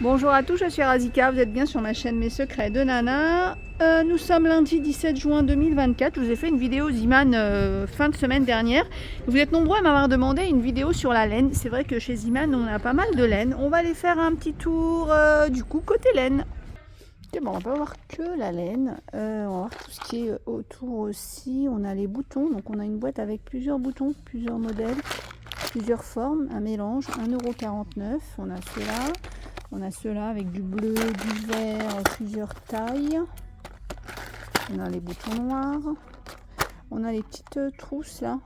Bonjour à tous, je suis Razika, vous êtes bien sur ma chaîne Mes Secrets de Nana. Nous sommes lundi 17 juin 2024, je vous ai fait une vidéo Ziman fin de semaine dernière. Vous êtes nombreux à m'avoir demandé une vidéo sur la laine. C'est vrai que chez Ziman on a pas mal de laine. On va aller faire un petit tour du coup côté laine. Okay, bon, on va pas voir que la laine, on va voir tout ce qui est autour aussi. On a les boutons, donc on a une boîte avec plusieurs boutons, plusieurs modèles, plusieurs formes, un mélange, 1,49 €. On a ceux-là. On a ceux-là avec du bleu, du vert, plusieurs tailles. On a les boutons noirs. On a les petites trousses là,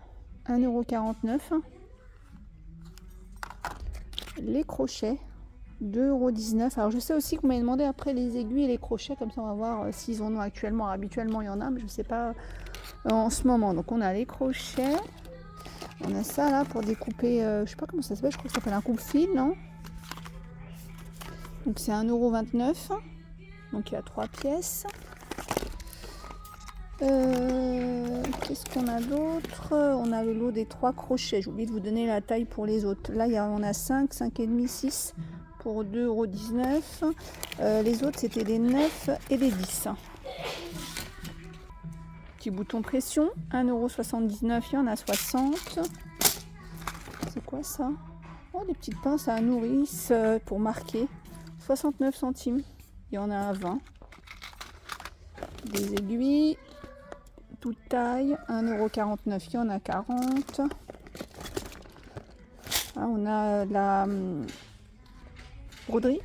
1,49 €. Les crochets, 2,19 €. Alors je sais aussi que vous m'avez demandé après les aiguilles et les crochets, comme ça on va voir s'ils en ont actuellement. Habituellement il y en a, mais je ne sais pas en ce moment. Donc on a les crochets. On a ça là pour découper, je sais pas comment ça s'appelle, je crois que ça s'appelle un coupe-fil, non? Donc c'est 1,29 €. Donc il y a 3 pièces. Qu'est-ce qu'on a d'autre? On a le lot des 3 crochets. J'ai oublié de vous donner la taille pour les autres. Là on a 5, 5,5, 6 pour 2,19 €. Les autres c'était des 9 et des 10. Petit bouton pression, 1,79 €, il y en a 60. C'est quoi ça? Oh, des petites pinces à nourrice pour marquer. 69 centimes, il y en a à 20. Des aiguilles, toute taille, 1,49 €, il y en a 40. Ah, on a la broderie,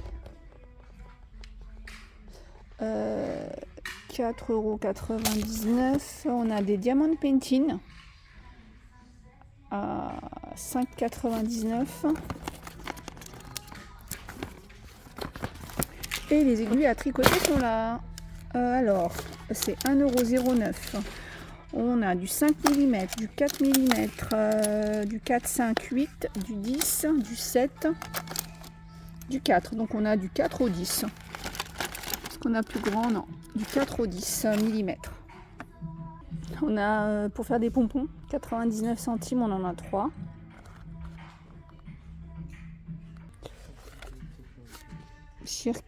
4,99 €. On a des diamond painting à 5,99 €. Et les aiguilles à tricoter sont là. Alors, c'est 1,09 €. On a du 5 mm, du 4 mm, du 4, 5, 8, du 10, du 7, du 4. Donc on a du 4 au 10. Est-ce qu'on a plus grand? Non. Du 4 au 10 mm. On a pour faire des pompons, 99 centimes, on en a 3.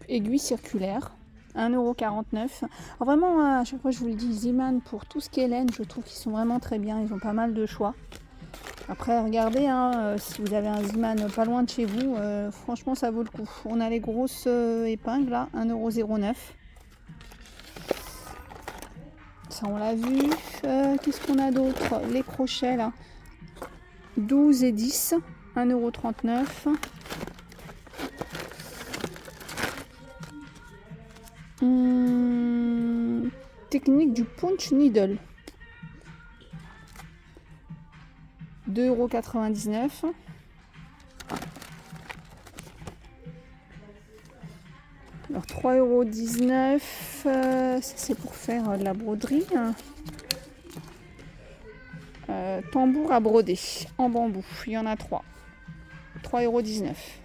Aiguille circulaire, 1,49 €. Alors vraiment, à chaque fois je vous le dis, Ziman, pour tout ce qui est laine, je trouve qu'ils sont vraiment très bien. Ils ont pas mal de choix. Après, regardez, si vous avez un Ziman pas loin de chez vous, franchement ça vaut le coup. On a les grosses épingles là, 1,09 €. Ça on l'a vu. Qu'est-ce qu'on a d'autre? Les crochets là, 12 et 10, 1,39 €. Technique du punch needle, 2,99 €. Alors 3,19 €, c'est pour faire de la broderie. Tambour à broder en bambou, il y en a 3. 3,19 €.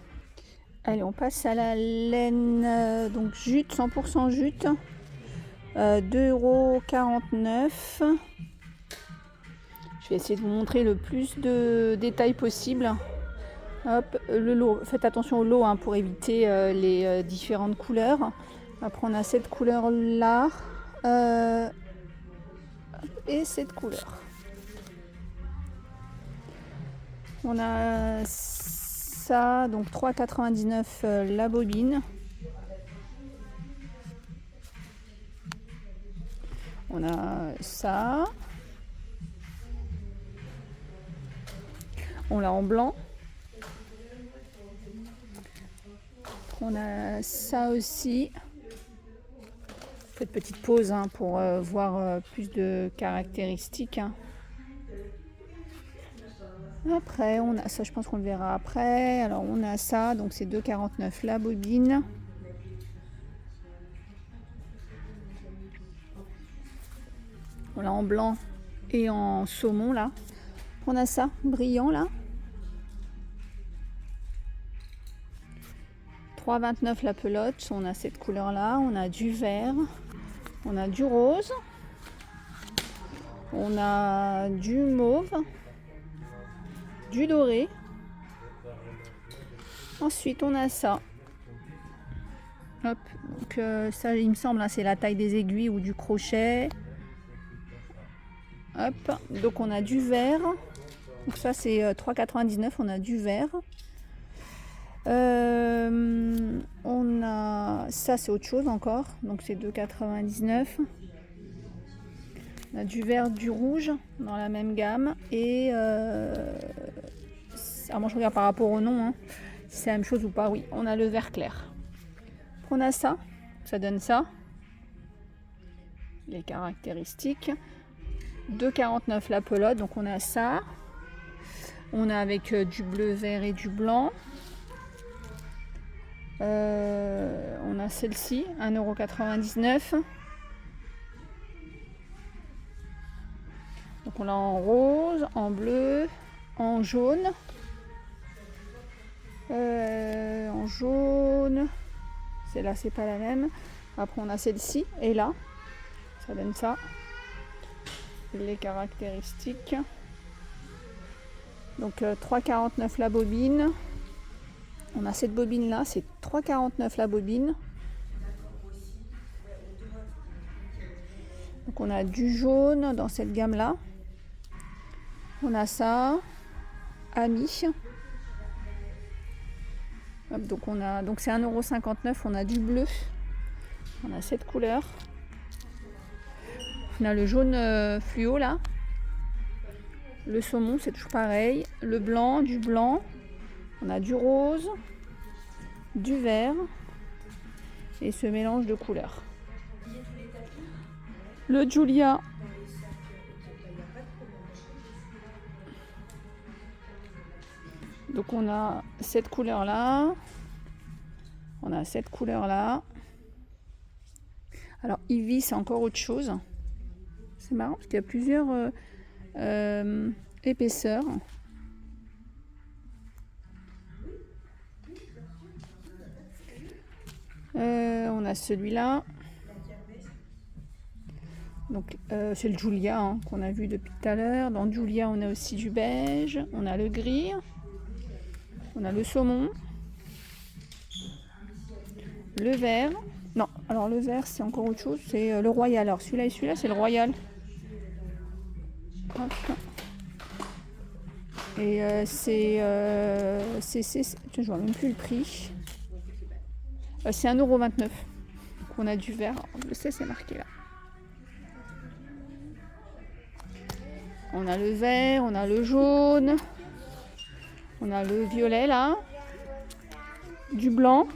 Allez, on passe à la laine, donc jute, 100% jute, 2,49 €. Je vais essayer de vous montrer le plus de détails possible. Hop, le lot, faites attention au lot pour éviter les différentes couleurs. Après on a cette couleur là et cette couleur. On a ça, donc 3,99 € la bobine. On a ça. On l'a en blanc. On a ça aussi. Faites petite pause pour voir plus de caractéristiques. Après, on a ça, je pense qu'on le verra après. Alors, on a ça, donc c'est 2,49 € la bobine. On l'a en blanc et en saumon là. On a ça, brillant là. 3,29 € la pelote. On a cette couleur là. On a du vert. On a du rose. On a du mauve. Du doré. Ensuite, on a ça. Hop, donc ça il me semble, hein, c'est la taille des aiguilles ou du crochet. Hop, donc on a du vert. Donc ça c'est 3,99, on a du vert. On a ça, c'est autre chose encore, donc c'est 2,99. On a du vert, du rouge dans la même gamme. Et alors moi je regarde par rapport au nom, hein, si c'est la même chose ou pas. Oui, on a le vert clair. On a ça, ça donne ça. Les caractéristiques. 2,49 la pelote, donc on a ça. On a avec du bleu, vert et du blanc. On a celle-ci, 1,99 €. Donc on l'a en rose, en bleu, en jaune. En jaune. Celle-là, c'est pas la même. Après, on a celle-ci et là. Ça donne ça. Les caractéristiques. Donc 3,49 la bobine. On a cette bobine là, c'est 3,49 la bobine. Donc on a du jaune dans cette gamme là. On a ça, Ami. Hop, donc c'est 1,59 €, on a du bleu. On a cette couleur. On a le jaune fluo là. Le saumon, c'est toujours pareil. Le blanc, du blanc. On a du rose, du vert et ce mélange de couleurs. Le Julia, donc on a cette couleur là, on a cette couleur là. Alors Ivy, c'est encore autre chose. C'est marrant parce qu'il y a plusieurs épaisseurs. On a celui-là. Donc c'est le Julia, hein, qu'on a vu depuis tout à l'heure. Dans Julia, on a aussi du beige, on a le gris, on a le saumon, le vert. Non, alors le vert, c'est encore autre chose, c'est le royal. Alors celui-là et celui-là, c'est le royal. Hop. Et je vois même plus le prix. C'est 1,29 €. Donc on a du vert, je sais, c'est marqué là. On a le vert, on a le jaune, on a le violet là, du blanc.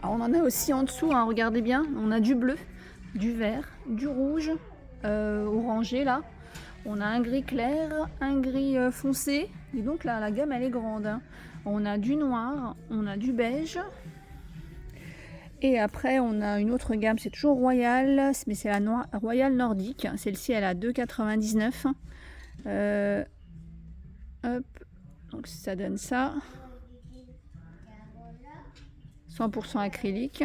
Alors on en a aussi en dessous, hein, regardez bien, on a du bleu, du vert, du rouge, orangé là. On a un gris clair, un gris foncé. Et donc là, la gamme elle est grande, hein. On a du noir, on a du beige. Et après, on a une autre gamme, c'est toujours Royal, mais c'est la Royal Nordique. Celle-ci, elle a 2,99 €. Hop, donc ça donne ça. 100% acrylique.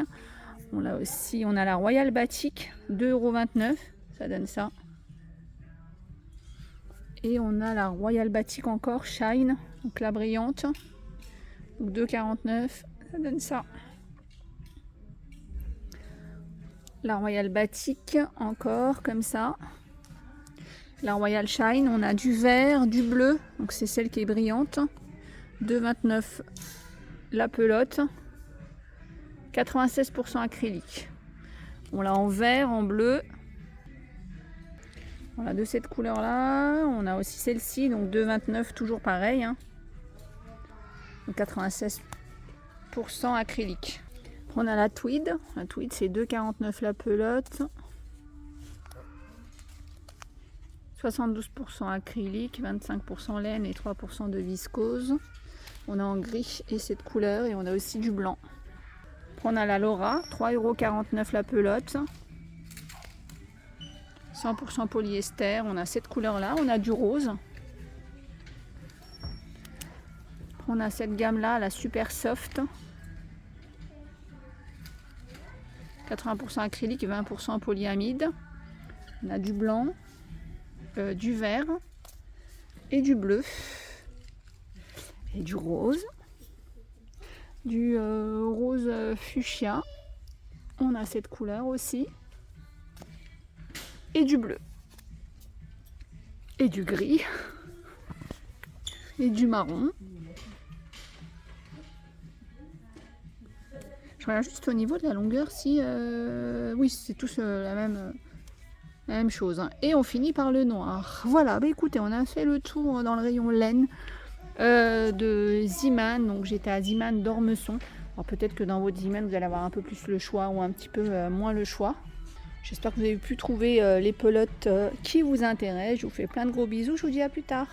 On a aussi, on a la Royal Batik, 2,29 €. Ça donne ça. Et on a la Royal Batik encore, Shine, donc la brillante. Donc 2,49 €. Ça donne ça. La Royal Batik, encore comme ça. La Royal Shine, on a du vert, du bleu, donc c'est celle qui est brillante. 2,29 € la pelote. 96% acrylique. On l'a en vert, en bleu. On a de cette couleur là. On a aussi celle-ci, donc 2,29 €, toujours pareil, hein. Donc 96% acrylique. On a la tweed. La tweed, c'est 2,49 € la pelote. 72% acrylique, 25% laine et 3% de viscose. On a en gris et cette couleur, et on a aussi du blanc. On a la Laura, 3,49 € la pelote. 100% polyester. On a cette couleur là. On a du rose. On a cette gamme là, la super soft. 80% acrylique et 20% polyamide. On a du blanc, du vert et du bleu et du rose. du rose fuchsia. On a cette couleur aussi. Et du bleu. Et du gris. Et du marron. Je regarde juste au niveau de la longueur si... oui, c'est tous la même chose. Hein. Et on finit par le noir. Voilà, bah écoutez, on a fait le tour dans le rayon laine de Ziman. Donc j'étais à Ziman d'Ormesson. Alors peut-être que dans votre Ziman, vous allez avoir un peu plus le choix ou un petit peu moins le choix. J'espère que vous avez pu trouver les pelotes qui vous intéressent. Je vous fais plein de gros bisous. Je vous dis à plus tard.